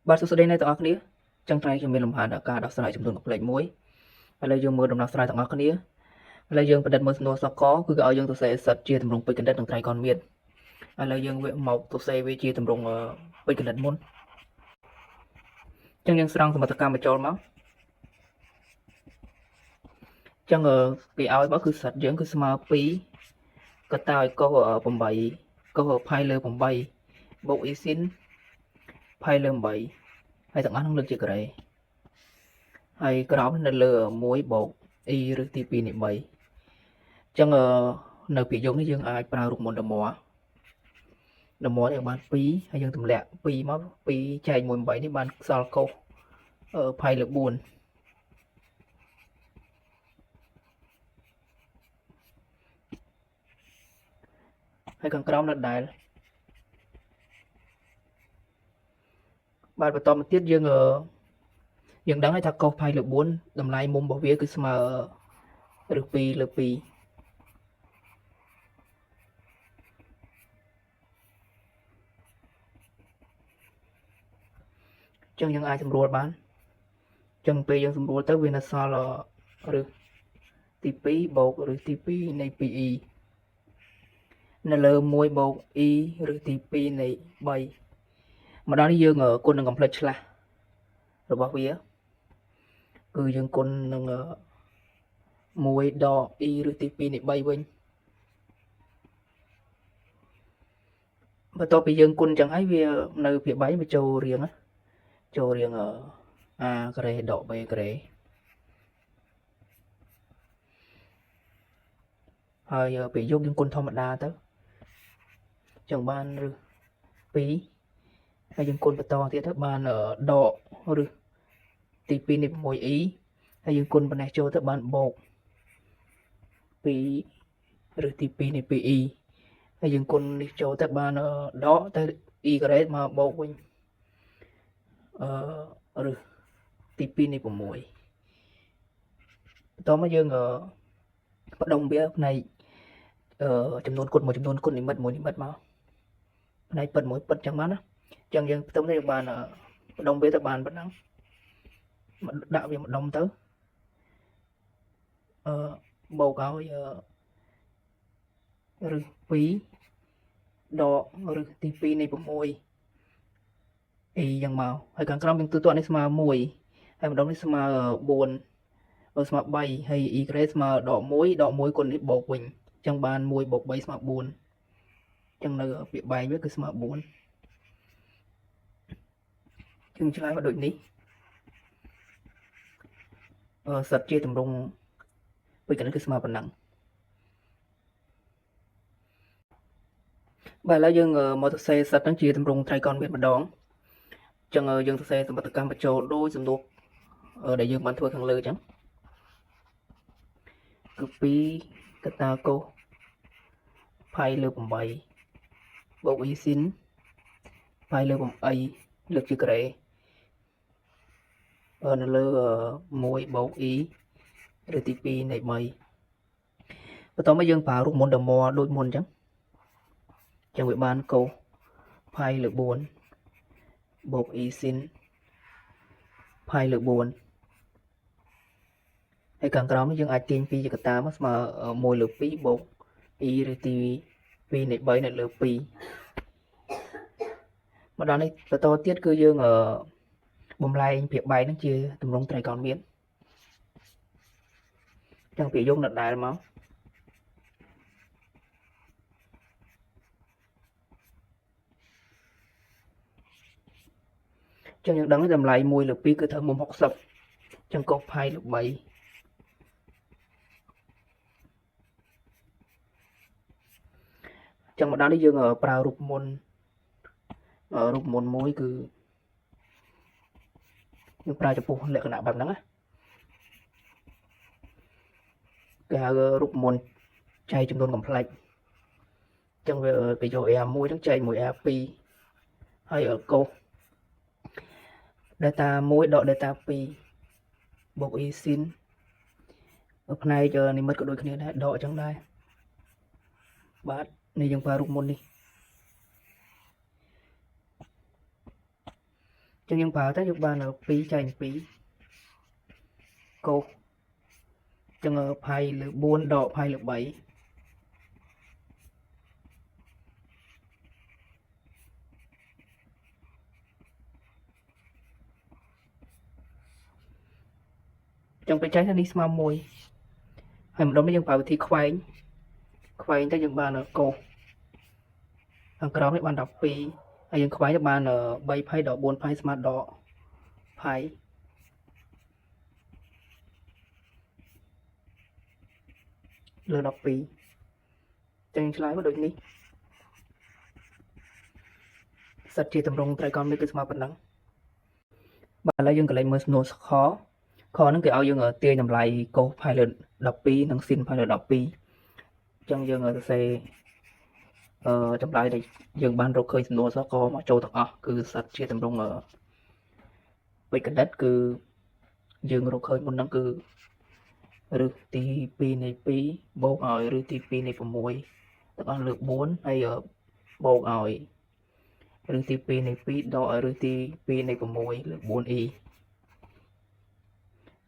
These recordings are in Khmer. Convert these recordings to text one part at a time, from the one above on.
បាទសួស្តីអ្នកទាំងអស់គ្នាចឹងថ្ងៃខ្ញុំមានលំហាត់ការដោះស្រាយចំនួនកំ pl មួយឥឡូវយើងមើលដំណោះស្រាយទាំងអស់គ្នាឥឡូវយើងបដិទ្ធមើលសំណួរសកលគឺគេឲ្យយើងសរសេរសិតជាទម្រង់ពេជ្រកណ្ឌិតនិងត្រីកោណមៀនឥឡូវយើងវាមកសរសេរវាជាទម្រង់ពេជ្រកណ្ឌិតមុនចឹងយើងស្រង់សមិទ្ធកម្មបញ្ចូលមកចឹងគេឲ្យមកគឺសិតយើងគឺស្មើ2កតាឲ្យកុស8កុសផាយលើ8បូកអ៊ីស៊ីនផាយលើ8ហើយទាំងអស់នឹងលើកជាការ៉េហើយក្រោមនៅលើ1បូក e ឬទី2នៃ3អញ្ចឹងនៅពាក្យយកនេះយើងអាចប្រើរូបមន្តដមនេះបាន2ហើយយើងទម្លាក់2មក2ចែក1 8នេះបានខ្សល់កុសផាយលើ4ហើយខាងក្រោមនៅដែលបាទបន្តមកទៀតយើងដឹងហើយថាកុសផាយលើ4តម្លៃមុំរបស់វាគឺស្មើឬ2លើ2ចឹងយើងអាចសម្រួលបានចឹងពេលយើងសម្រួលទៅវានៅសល់ឬទី2បូកឬទី2នៃ 2e នៅលើ1បូក e ឬទី2នៃ3មកដល់នេះយើងគុណនឹង complex ឆ្លាស់របស់វាគឺយើងគុណនឹង1ដក e ឬទី2នៃ3វិញបន្ទាប់ពីយើងគុណចឹងហើយវានៅភាគ3វាចូលរៀងa ការ៉េដក b ការ៉េហើយពេលយកយើងគុណធម្មតាទៅចឹងបានឬ2ហើយយើងគុណបន្តទៀតទៅបានដកឬទី2នៃ 6e ហើយយើងគុណប៉ុណ្ណេះចូលទៅបានបូក2ឬទី2នៃ 2e ហើយយើងគុណនេះចូលទៅបានដកទៅ e ការ៉េមកបូកវិញឬទី2នៃ6បន្តមកយើងបដុំវាផ្នែកចំនួនគុណមួយចំនួនគុណនិមិត្តមួយនិមិត្តមកផ្នែកពិតមួយពិតចឹងបានណាចឹងយើងផ្ទុំនេះបានបដុំវាទៅបានប៉ុណ្ណឹងដាក់វាម្ដុំទៅបូកឲ្យឬ2ដកឬទី2នៃ6អីយ៉ាងមកហើយខាងក្រោមយើងទូទាត់នេះស្មើ1ហើយម្ដុំនេះស្មើ4ស្មើ3ហើយ e ក្រេស្មើដក1គុណនេះបូកវិញចឹងបាន1បូក3ស្មើ4ចឹងនៅពាក្យបែកវាគឺស្មើ4ចឹងឆ្លើយមកដូចនេះសិតជាទម្រង់ពេជ្រកណ្ឌិតគឺស្មើប៉ុណ្ណឹងបាទឥឡូវយើងមកសរសេរសិតហ្នឹងជាទម្រង់ត្រីកោណមៀនម្ដងចឹងយើងសរសេរសមិទ្ធកម្មបញ្ចូលដោយសំណួរដែលយើងបានធ្វើខាងលើចឹងគឺ2កតាកុសផាយលើ8បូក e ស៊ីនផាយលើ8លើកជាការ៉េនៅលើ1បូក e ឬទី2នៃ3បន្តមកយើងប្រើរូបមន្តដមដូចមុនចឹងវាបានកុសផាយលើ4បូក e ស៊ីនផាយលើ4ហើយខាងក្រោមនេះយើងអាចទាញ2ជាកតាមកស្មើ1លើ2បូក e ឬទី2នៃ3នៅលើ2មកដល់នេះបន្តទៀតគឺយើងបំលែងភាគបែកហ្នឹងជាទម្រង់ត្រីកោណមៀនចឹងពាក្យយកនៅដែលមកចឹងយើងដឹងតម្លៃ1លើ2គឺត្រូវមុំ60ចឹងកុសផាយលើ3ចឹងមកដល់នេះយើងប្រើរូបមន្តមួយគឺយើងប្រើចំពោះលក្ខណៈបែបហ្នឹងណាគេហៅរូបមន្តចែកចំនួនកំ pl ចឹងវាគេយក r1 ហ្នឹងចែកមួយ r2 ហើយកុស data 1ដក data 2បូក e ស៊ីនផ្នែកនិមិត្តក៏ដូចគ្នាដែរដកអញ្ចឹងដែរបាទនេះយើងប្រើរូបមន្តនេះ Chẳng những bảo tới dục bàn ở pi chành pi cô chẳng ở phai lửa buôn đỏ phai lửa bảy trong cái trái đi smart môi hay một đó mới dân bảo thì khoai tới dân bàn ở cô thằng cái đó mới bàn đọc pi hay dân khoai cho bàn ở bảy phai đỏ buôn phai smart đỏ phai lửa đọc pi chẳng lái vào đôi ní sạch chỉ tầm rong trai con mấy cái smart bật nắng bà lấy dân cái lấy mới nô khó nó cái ao dân ở tia nhầm lại cô phai lửa đọc pi nắng xin phai lửa đọc pi chẳng dân ở xe trong lại thì dân ban rô khơi nô sao có mà châu thật cứ sạch chia tầm rong ở với cái đất cứ dương rô khơi muốn nắng cứ rư tí pi này pi bố ỏi rư tí pi này của mùi tất cả lược 4 hay ở bố ỏi rư tí pi này pi đỏ rư tí pi này của mùi lược 4 y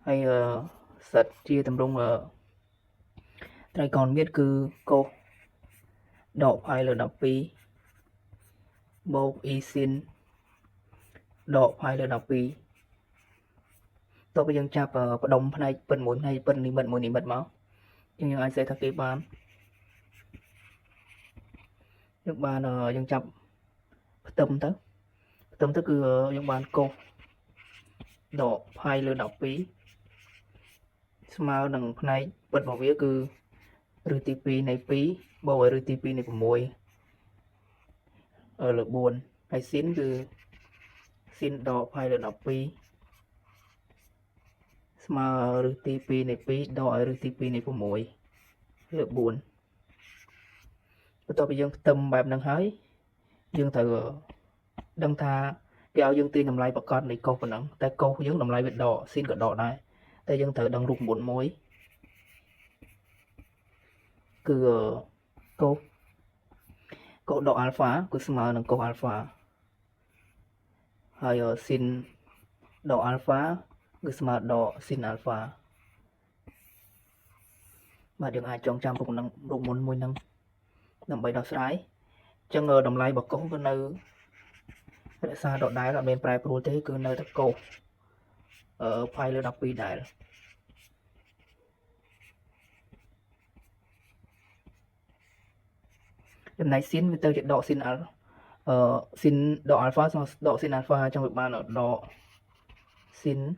hay sạch chia tầm rung ở trai còn biết cứ cô đỏ phải là đọc pi bố y xin đỏ phải là đọc pi tôi bây giờ chạp ở đồng này bên mũi này bên ní mật mũi ní mật máu nhưng ai sẽ thật cái bàn những bàn ở dân chạp tâm tới cứ những bàn cô đỏ phải là đọc pi smile đằng này bật vào vía cứ rư tí pi này pi bầu ở rư tí pi này của mùi ở lửa buồn hay xin cứ xin đỏ phải là đọc pi smile rư tí pi này pi đỏ ở rư tí pi này của mùi lửa buồn tôi bây giờ tâm bài đang hái dương thử đăng tha cái áo dương tiên nằm lại bà con này câu phần nắng tại câu dương nằm lại vết đỏ xin cả đỏ này tại dương thử đang rụng 4 mối cứ câu đỏ alpha cứ smile đằng câu alpha hay xin đỏ alpha cứ smile đỏ xin alpha mà đừng ai chọn trăm cũng năng rụng 4 mối năng nằm bay đỏ sái cho ngờ đồng lại bọc câu cái nơi để xa độ đáy là bên prai pro thế cứ nơi tất cổ ở file lửa đọc pi đại lần này xin với tờ chuyện đỏ xin xin đỏ alpha xong đỏ xin alpha trong việc ban ở đỏ xin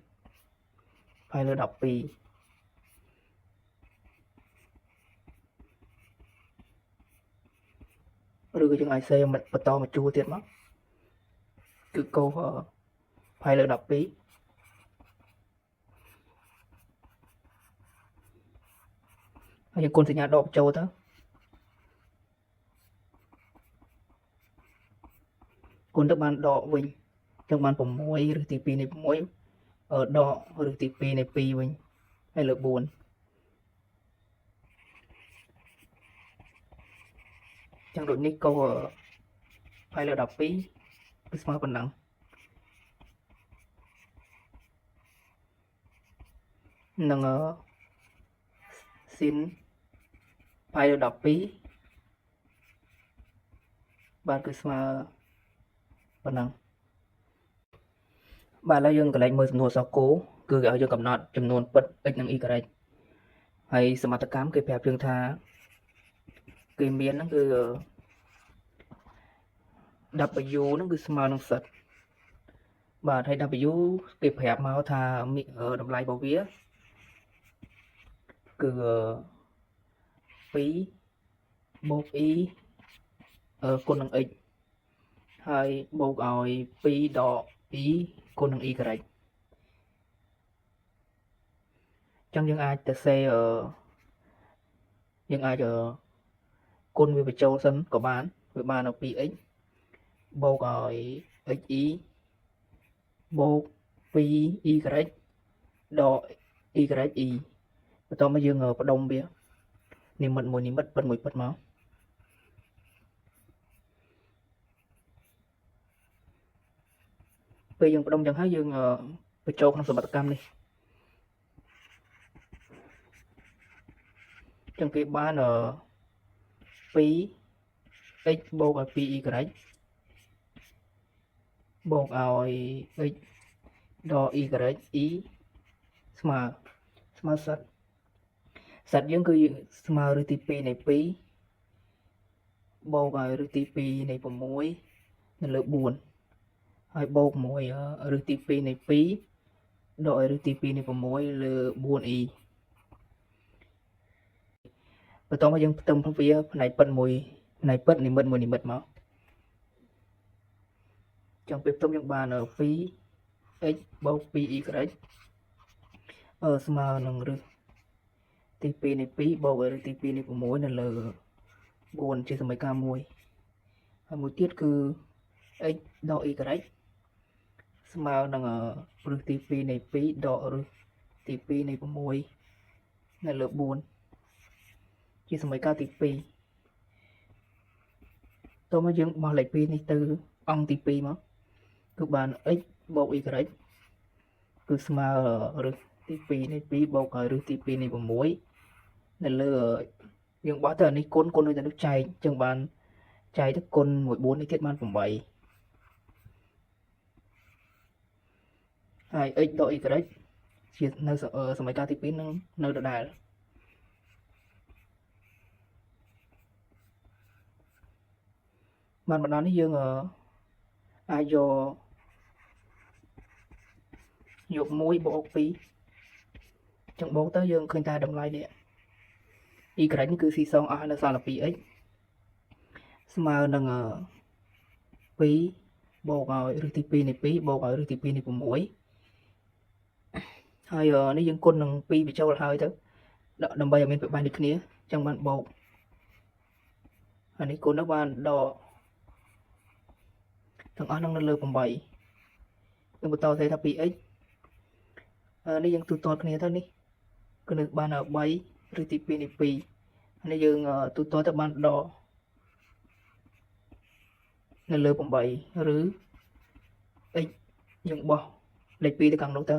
file lửa đọc pi rồi cái ai xe mà bật to mà chua tiệt mất cứ câu file lửa đọc pi hay con thì nhà đọc châu đó con các bạn đỏ mình các bạnผมมวยหรือตีปีในผมมวยđỏหรือตีปีในปีmình hay là buồn trong đội nick câu hay là đọc pi cái smart phần nặng nâng xin hay là đọc pi bạn cứ smart phần nặng bạn là dương cái lệnh 10 จำนวน 6 គោគឺឲ្យយើងកំណត់ចំនួនពិត x និង y ហើយសមត្ថកម្មគេប្រាប់យើងថាគេមានហ្នឹងគឺ w ហ្នឹងគឺស្មើនឹងសិតបាទហើយ w គេប្រាប់មកថាតម្លៃរបស់វាគឺ2បូក y គុណនឹង x ហើយបូកឲ្យ2ដក y គុណនឹង y ចឹងយើងអាចទៅសេយើងអាចគុណវាបញ្ចូលសិនក៏បានវាបានដល់ 2x បូកឲ្យ xy បូក 2y ដក y y បន្ទាប់មកយើងបដុំវានិមិត្តមួយនិមិត្តពិតមួយពិតមក ពេលយើងបដុំចឹងហើយយើងបញ្ចូលក្នុងសមត្ថកម្មនេះចឹងគេបាន2x បូកឲ្យ 2y បូកឲ្យ x ដក y e ស្មើសិតយើងគឺស្មើឬទី2នៃ2បូកឲ្យឬទី2នៃ6នៅលើ4ហើយបូកមួយឬទី2នៃ2ដកឲ្យឬទី2នៃ6លើ 4e បន្ទាប់មកយើងផ្ទឹមវាផ្នែកពិតមួយផ្នែកពិតនិមិត្តមួយនិមិត្តមកចឹងពេលផ្ទឹមយើងបាន 2x បូក 2y ស្មើនឹងឬទី2នៃ2បូកឬទី2នៃ6នៅលើ4ជាសមីការមួយហើយមួយទៀតគឺ x ដក y ស្មើនឹងឬទី2នៃ2ដកឬទី2នៃ6នៅលើ4ជាសមីការទី2តោះមកយើងបោះលេខ2នេះទៅអង្គទី2មកគឺបាន x បូក y គឺស្មើឬទី2នៃ2បូកហើយឬទី2នៃ6នៅលើយើងបោះទៅអានេះគុណដូចតែនោះចែកចឹងបានចែកទៅគុណ1 4នេះទៀតបាន8ហើយ x ដក y ជានៅសមីការទី2នឹងនៅដដែលបានបណ្ដានេះយើងអាចយក1បូក2ចឹងបូកទៅយើងឃើញតែតម្លៃនេះy នេះគឺស៊ីសងអស់នៅសល់តែ 2x ស្មើនឹង2បូកឲ្យឬទី2នៃ2បូកឲ្យឬទី2នៃ6ហើយនេះយើងគុណនឹង2បញ្ចូលហើយទៅដើម្បីឲ្យមានប្របានដូចគ្នាចឹងបានបូកហើយនេះគុណទៅបានដកទាំងអស់នឹងនៅលើ8យើងបន្តទៅថា 2x នេះយើងទូទាត់គ្នាទៅនេះគឺនៅបាន3ឬទី2នៃ2នេះយើងទូទាត់ទៅបានដកនៅលើ8ឬ x យើងបោះលេខ2ទៅខាងនោះទៅ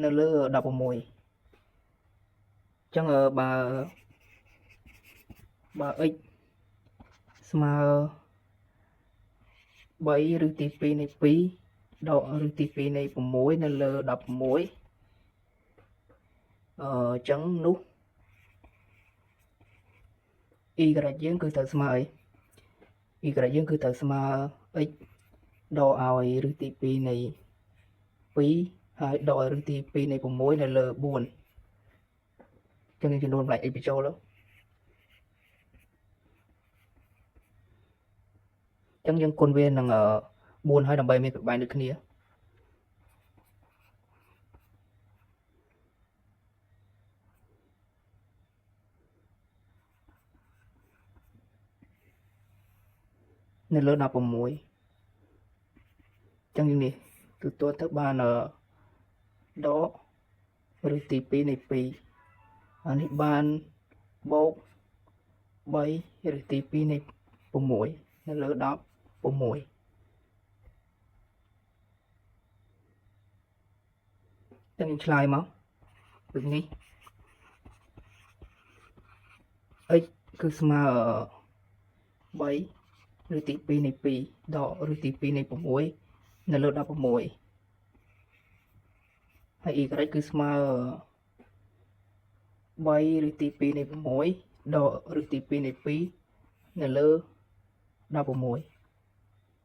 នៅលើ16ចឹងបើ x ស្មើ3ឬទី2នៃ2ដកឬទី2នៃ6នៅលើ16ចឹងនោះy យើងគឺត្រូវស្មើអី y យើងគឺត្រូវស្មើ x ដកឲ្យឬទី2នៃ2ហើយដកឲ្យឬទី2នៃ6នៅលើ4ចឹងយើងចំនួនផ្លែ x បញ្ចូលចឹងយើងគុណវានឹង4ហើយដើម្បីមានប្របែងដូចគ្នានៅលើ16ចឹងយើងនេះទូទាត់ទៅបានដកឬទី2នៃ2អានេះបានបូក3ឬទី2នៃ6នៅលើ16ចឹងយើងឆ្លើយមកដូចនេះ x គឺស្មើ3ឬទី2នៃ2ដកឬទី2នៃ6នៅលើ16ហើយ y គឺស្មើ3ឬទី2នៃ6ដកឬទី2នៃ2នៅលើ16